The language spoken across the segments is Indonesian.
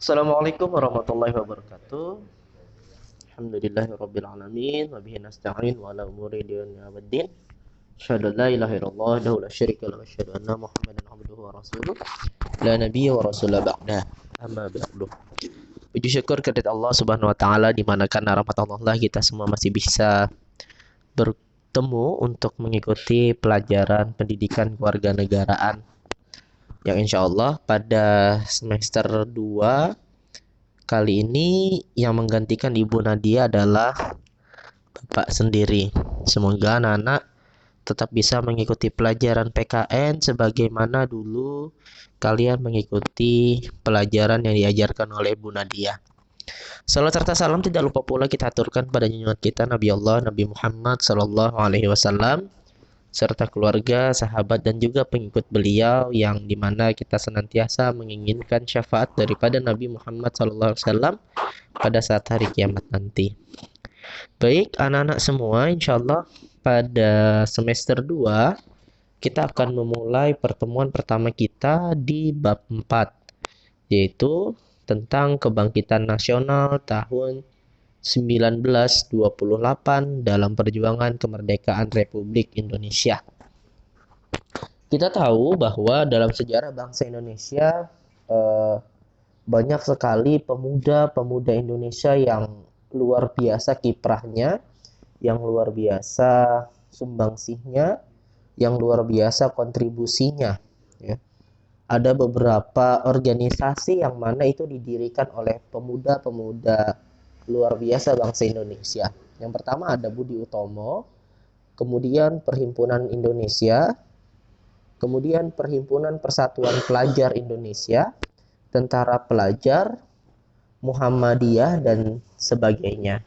Assalamualaikum warahmatullahi wabarakatuh. Alhamdulillahirabbil alamin wa bihi nasta'in wa ala umuri dunya waddin. Asyhadu an la ilaha illallah wahdahu la syarika lahu wa asyhadu anna Muhammadan abduhu wa rasuluh. La nabiyya wa rasula ba'da. Amma ba'du. Puji syukur kehadirat Allah Subhanahu wa taala di mana karena rahmat Allah lah kita semua masih bisa bertemu untuk mengikuti pelajaran pendidikan kewarganegaraan yang insya Allah pada semester 2 kali ini yang menggantikan Ibu Nadia adalah Bapak sendiri. Semoga anak-anak tetap bisa mengikuti pelajaran PKN sebagaimana dulu kalian mengikuti pelajaran yang diajarkan oleh Ibu Nadia. Salam serta salam tidak lupa pula kita aturkan pada junjungan kita Nabi Allah Nabi Muhammad Sallallahu Alaihi Wasallam serta keluarga, sahabat dan juga pengikut beliau yang dimana kita senantiasa menginginkan syafaat daripada Nabi Muhammad SAW pada saat hari kiamat nanti. Baik anak-anak semua, insya Allah pada semester 2 kita akan memulai pertemuan pertama kita di bab 4, yaitu tentang kebangkitan nasional tahun 1928 dalam perjuangan kemerdekaan Republik Indonesia. Kita tahu bahwa dalam sejarah bangsa Indonesia banyak sekali pemuda-pemuda Indonesia yang luar biasa kiprahnya, yang luar biasa sumbangsihnya, yang luar biasa kontribusinya. Ya. Ada beberapa organisasi yang mana itu didirikan oleh pemuda-pemuda luar biasa bangsa Indonesia. Yang pertama ada Budi Utomo, kemudian Perhimpunan Indonesia, kemudian Perhimpunan Persatuan Pelajar Indonesia, Tentara Pelajar, Muhammadiyah, dan sebagainya.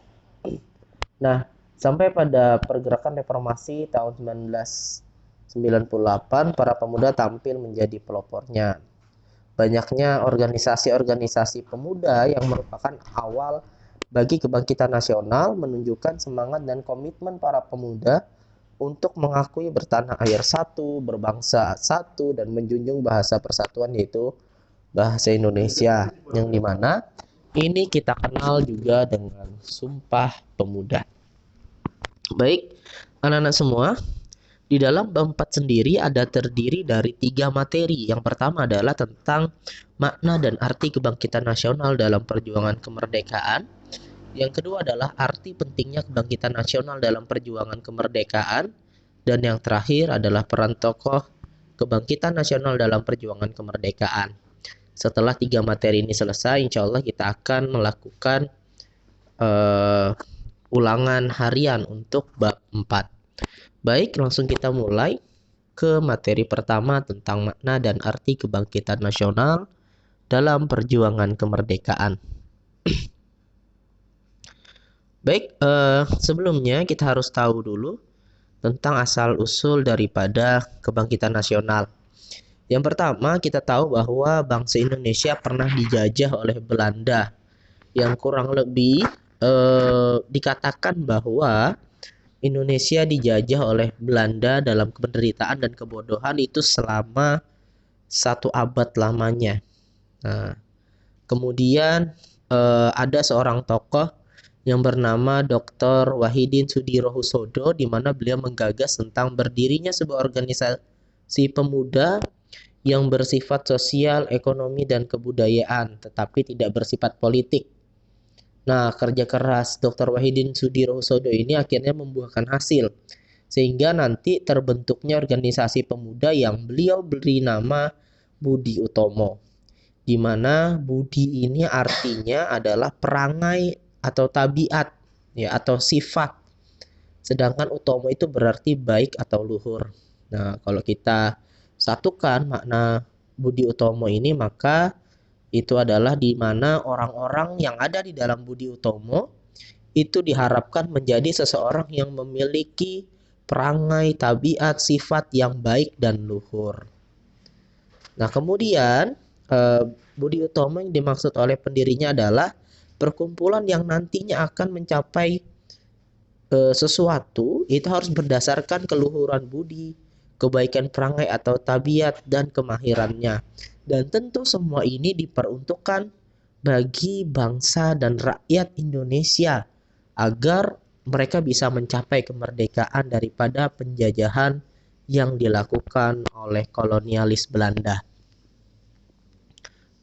Nah, sampai pada pergerakan reformasi tahun 1998, para pemuda tampil menjadi pelopornya. Banyaknya organisasi-organisasi pemuda yang merupakan awal bagi kebangkitan nasional menunjukkan semangat dan komitmen para pemuda untuk mengakui bertanah air satu, berbangsa satu, dan menjunjung bahasa persatuan yaitu bahasa Indonesia, yang dimana ini kita kenal juga dengan Sumpah Pemuda. Baik, anak-anak semua, di dalam bab 4 sendiri ada terdiri dari 3 materi. Yang pertama adalah tentang makna dan arti kebangkitan nasional dalam perjuangan kemerdekaan. Yang kedua adalah arti pentingnya kebangkitan nasional dalam perjuangan kemerdekaan. Dan yang terakhir adalah peran tokoh kebangkitan nasional dalam perjuangan kemerdekaan. Setelah 3 materi ini selesai, insya Allah kita akan melakukan ulangan harian untuk bab 4. Baik, langsung kita mulai ke materi pertama tentang makna dan arti kebangkitan nasional dalam perjuangan kemerdekaan. Baik, sebelumnya kita harus tahu dulu tentang asal-usul daripada kebangkitan nasional. Yang pertama, kita tahu bahwa bangsa Indonesia pernah dijajah oleh Belanda, yang kurang lebih dikatakan bahwa Indonesia dijajah oleh Belanda dalam penderitaan dan kebodohan itu selama 1 abad lamanya. Nah, kemudian ada seorang tokoh yang bernama Dr. Wahidin Sudirohusodo, di mana beliau menggagas tentang berdirinya sebuah organisasi pemuda yang bersifat sosial, ekonomi, dan kebudayaan, tetapi tidak bersifat politik. Nah, kerja keras Dr. Wahidin Sudirohusodo ini akhirnya membuahkan hasil, sehingga nanti terbentuknya organisasi pemuda yang beliau beri nama Budi Utomo, di mana Budi ini artinya adalah perangai atau tabiat, ya, atau sifat. Sedangkan Utomo itu berarti baik atau luhur. Nah, kalau kita satukan makna Budi Utomo ini, maka itu adalah di mana orang-orang yang ada di dalam Budi Utomo itu diharapkan menjadi seseorang yang memiliki perangai, tabiat, sifat yang baik dan luhur. Nah, kemudian Budi Utomo yang dimaksud oleh pendirinya adalah perkumpulan yang nantinya akan mencapai sesuatu itu harus berdasarkan keluhuran budi, kebaikan perangai atau tabiat, dan kemahirannya. Dan tentu semua ini diperuntukkan bagi bangsa dan rakyat Indonesia agar mereka bisa mencapai kemerdekaan daripada penjajahan yang dilakukan oleh kolonialis Belanda.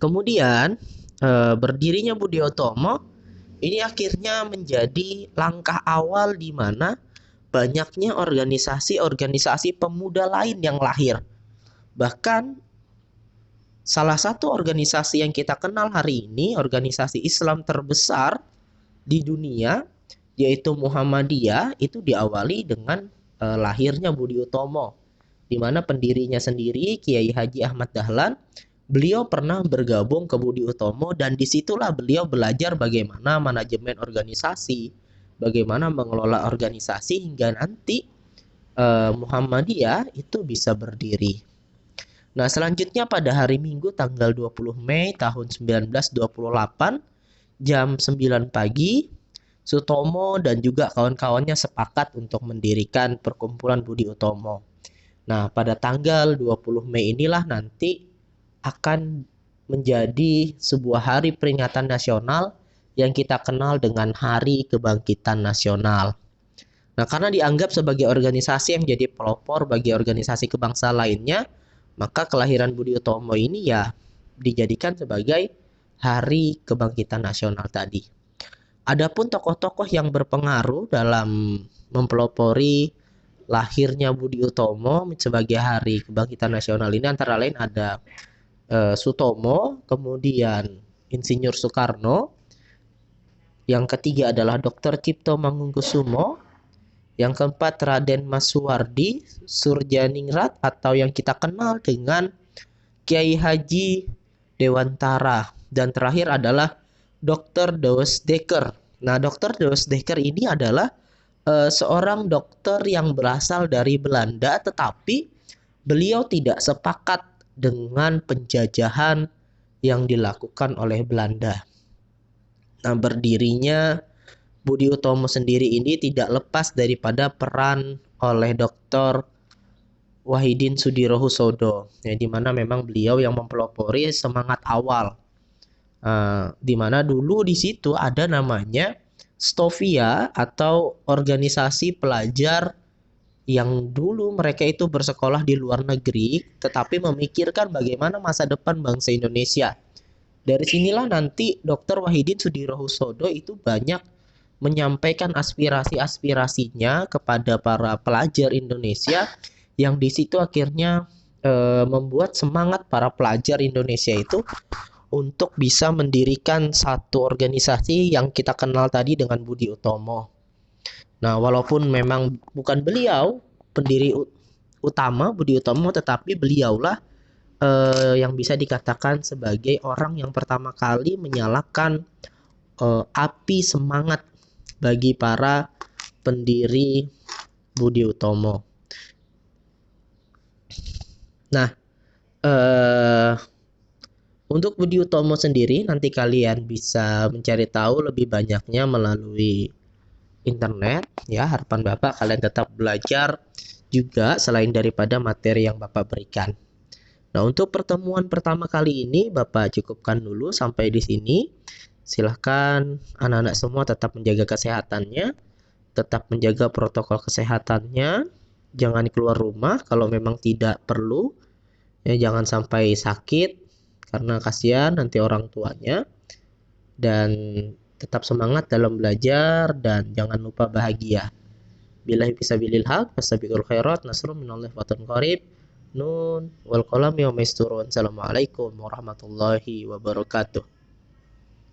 Kemudian berdirinya Budi Utomo ini akhirnya menjadi langkah awal di mana banyaknya organisasi-organisasi pemuda lain yang lahir. Bahkan salah satu organisasi yang kita kenal hari ini, organisasi Islam terbesar di dunia, yaitu Muhammadiyah, itu diawali dengan lahirnya Budi Utomo, di mana pendirinya sendiri, Kiai Haji Ahmad Dahlan, beliau pernah bergabung ke Budi Utomo dan disitulah beliau belajar bagaimana manajemen organisasi, bagaimana mengelola organisasi hingga nanti Muhammadiyah itu bisa berdiri. Nah, selanjutnya pada hari Minggu tanggal 20 Mei tahun 1928 jam 9 pagi, Sutomo dan juga kawan-kawannya sepakat untuk mendirikan perkumpulan Budi Utomo. Nah, pada tanggal 20 Mei inilah nanti akan menjadi sebuah hari peringatan nasional yang kita kenal dengan Hari Kebangkitan Nasional. Nah, karena dianggap sebagai organisasi yang menjadi pelopor bagi organisasi kebangsaan lainnya, maka kelahiran Budi Utomo ini ya dijadikan sebagai Hari Kebangkitan Nasional tadi. Adapun tokoh-tokoh yang berpengaruh dalam mempelopori lahirnya Budi Utomo sebagai Hari Kebangkitan Nasional ini antara lain ada Sutomo, kemudian Insinyur Soekarno, yang ketiga adalah Dr. Cipto Mangunkusumo, yang keempat Raden Mas Suwardi Surjaningrat atau yang kita kenal dengan Kiai Haji Dewantara, dan terakhir adalah Dr. Douwes Dekker. Nah, Dr. Douwes Dekker ini adalah seorang dokter yang berasal dari Belanda, tetapi beliau tidak sepakat dengan penjajahan yang dilakukan oleh Belanda. Nah, berdirinya Budi Utomo sendiri ini tidak lepas daripada peran oleh Dr. Wahidin Sudirohusodo, ya, di mana memang beliau yang mempelopori semangat awal, di mana dulu di situ ada namanya Stovia atau organisasi pelajar yang dulu mereka itu bersekolah di luar negeri, tetapi memikirkan bagaimana masa depan bangsa Indonesia. Dari sinilah nanti Dr. Wahidin Sudirohusodo itu banyak menyampaikan aspirasi-aspirasinya kepada para pelajar Indonesia, yang di situ akhirnya membuat semangat para pelajar Indonesia itu untuk bisa mendirikan satu organisasi yang kita kenal tadi dengan Budi Utomo. Nah, walaupun memang bukan beliau pendiri utama Budi Utomo, tetapi beliaulah yang bisa dikatakan sebagai orang yang pertama kali menyalakan api semangat bagi para pendiri Budi Utomo. Nah, untuk Budi Utomo sendiri nanti kalian bisa mencari tahu lebih banyaknya melalui internet, ya. Harapan Bapak kalian tetap belajar juga selain daripada materi yang Bapak berikan. Nah, untuk pertemuan pertama kali ini Bapak cukupkan dulu sampai di sini. Silahkan anak-anak semua tetap menjaga kesehatannya, tetap menjaga protokol kesehatannya, jangan keluar rumah kalau memang tidak perlu, ya, jangan sampai sakit karena kasihan nanti orang tuanya, dan tetap semangat dalam belajar dan jangan lupa bahagia. Billahi fisabilil haq, fastabiqul khairat, nasrun minallahi wa fatun qarib. Nun wal qalam yawma yasturun. Assalamualaikum warahmatullahi wabarakatuh.